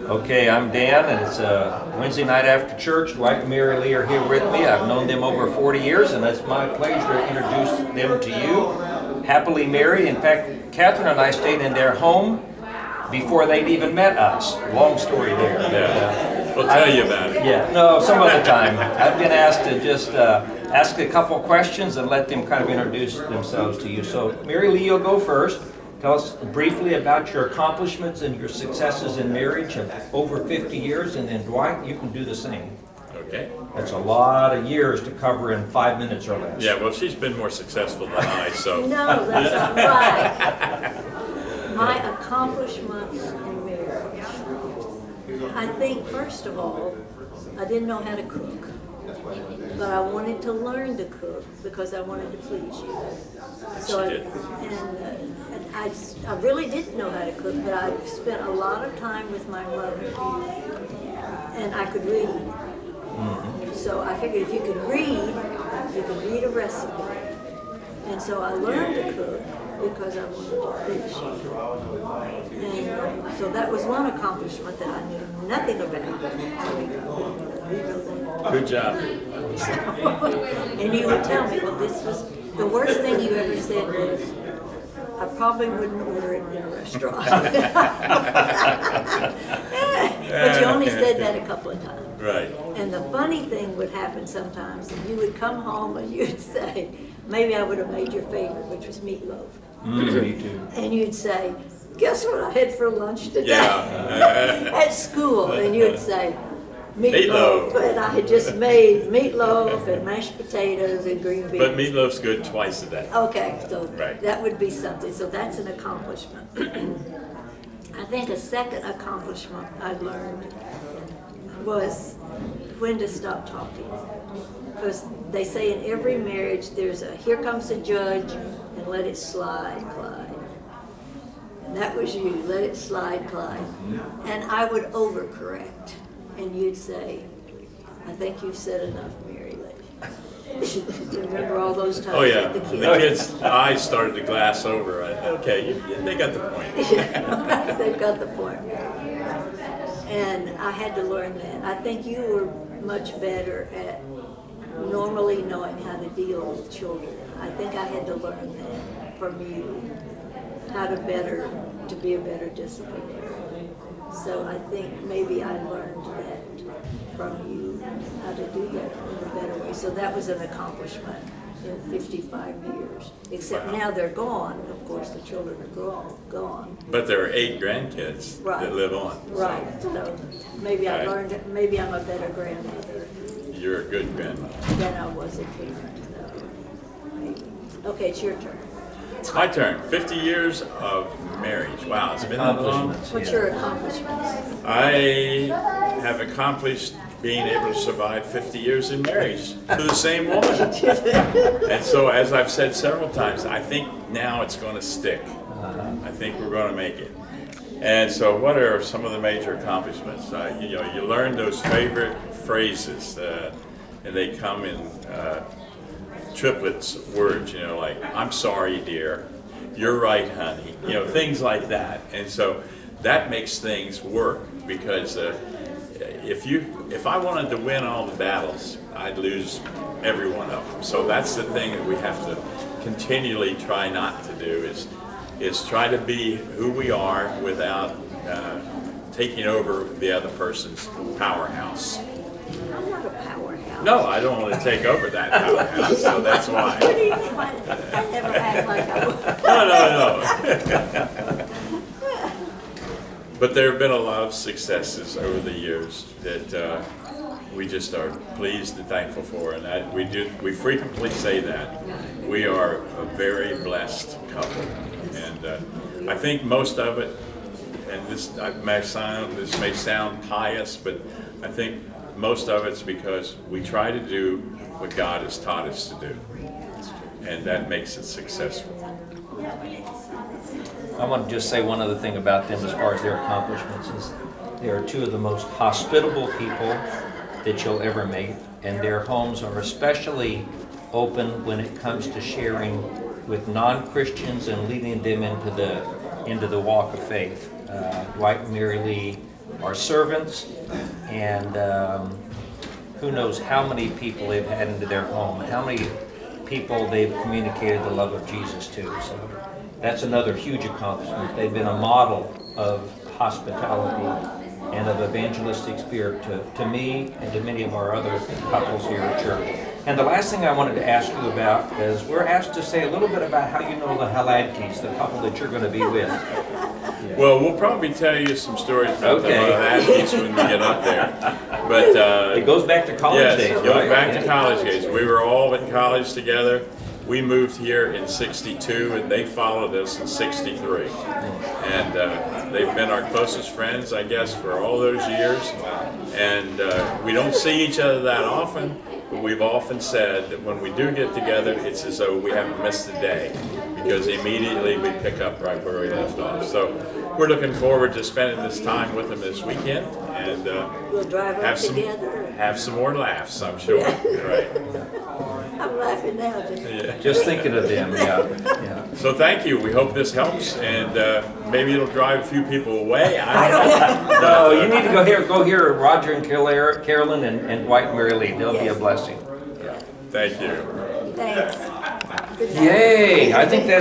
Okay, I'm Dan, and it's a Wednesday night after church. Dwight and Mary Lee are here with me. I've known them over 40 years, and it's my pleasure to introduce them to you. Happily married. In fact, Catherine and I stayed in their home before they'd even met us. Long story there. Yeah, we'll tell you about it. Yeah, no, some other time. I've been asked to just ask a couple questions and let them kind of introduce themselves to you. So, Mary Lee, you'll go first. Tell us briefly about your accomplishments and your successes in marriage of over 50 years, and then Dwight, you can do the same. Okay. That's a lot of years to cover in 5 minutes or less. Yeah, well, she's been more successful than I, so. No, that's not right. My accomplishments in marriage. I think, first of all, I didn't know how to cook. But I wanted to learn to cook because I wanted to please you. So I really didn't know how to cook, but I spent a lot of time with my mother, and I could read. Mm-hmm. So I figured if you could read a recipe. And so I learned to cook because I wanted to please you. And so that was one accomplishment that I knew nothing about. Good job. And you would tell me, well, this was the worst thing you ever said was, I probably wouldn't order it in a restaurant. But you only said that a couple of times. Right. And the funny thing would happen sometimes, and you would come home and you'd say, maybe I would have made your favorite, which was meatloaf. Me too. And you'd say, guess what I had for lunch today? Yeah. At school. And you'd say, meatloaf. And I had just made meatloaf and mashed potatoes and green beans. But meatloaf's good twice a day. Okay, so Right. that would be something. So that's an accomplishment. I think a second accomplishment I learned was when to stop talking. Because they say in every marriage there's a here comes the judge and let it slide, Clyde. And that was you, let it slide, Clyde. And I would overcorrect. And you'd say, I think you've said enough, Mary Lee. Remember all those times Oh, yeah. with the The kids? kids' eyes started to glass over. Okay, they got the point. They've got the point. And I had to learn that. I think you were much better at normally knowing how to deal with children. I think I had to learn that from you, how to be a better disciplinarian. So I think maybe I learned that from you, how to do that in a better way. So that was an accomplishment in 55 years. Except Wow. now they're gone. Of course, the children are gone. But there are 8 grandkids Right. that live on. So Right. So maybe I Right. learned. Maybe I'm a better grandmother you're a good grandmother. than I was a parent. Maybe. Okay, it's your turn. It's my turn. 50 years of marriage. Wow, it's been that long. Accomplishments. What's yeah. your accomplishments? I have accomplished being able to survive 50 years in marriage to the same woman. And so, as I've said several times, I think now it's going to stick. I think we're going to make it. And so, what are some of the major accomplishments? You learn those favorite phrases, and they come in triplets words. Like "I'm sorry, dear," "You're right, honey." Things like that. And so, that makes things work because if I wanted to win all the battles, I'd lose every one of them. So that's the thing that we have to continually try not to do is try to be who we are without taking over the other person's powerhouse. I'm not a powerhouse. No, I don't want to take over that powerhouse, so that's why. What do you mean? I never act like I was. No. But there have been a lot of successes over the years that we just are pleased and thankful for, and that we frequently say that we are a very blessed couple, and I think most of it, and this may sound pious, but I think most of it's because we try to do what God has taught us to do, and that makes it successful. I want to just say one other thing about them as far as their accomplishments is they are two of the most hospitable people that you'll ever meet, and their homes are especially open when it comes to sharing with non-Christians and leading them into the walk of faith. Dwight and Mary Lee our servants, and who knows how many people they've had into their home, how many people they've communicated the love of Jesus to. So that's another huge accomplishment. They've been a model of hospitality and of evangelistic spirit to me and to many of our other couples here at church. And the last thing I wanted to ask you about is we're asked to say a little bit about how you know the Haladkis, the couple that you're going to be with. Well, we'll probably tell you some stories about Okay. the athletes when we get up there. But It goes back to college yes, days, it goes right? back to college days. We were all in college together. We moved here in '62, and they followed us in '63. And they've been our closest friends, I guess, for all those years. And we don't see each other that often, but we've often said that when we do get together, it's as though we haven't missed a day, because immediately we pick up right where we left off. So we're looking forward to spending this time with them this weekend, and We'll drive up together. have some more laughs, I'm sure. Right. I'm laughing now just. Yeah. Just thinking of them, yeah. So thank you. We hope this helps, and maybe it'll drive a few people away. I don't know. No, you need to go hear Roger and Carolyn and Dwight and Mary Lee. They'll be a Yes. blessing. Thank you. Thanks. Good night. Yay! I think that's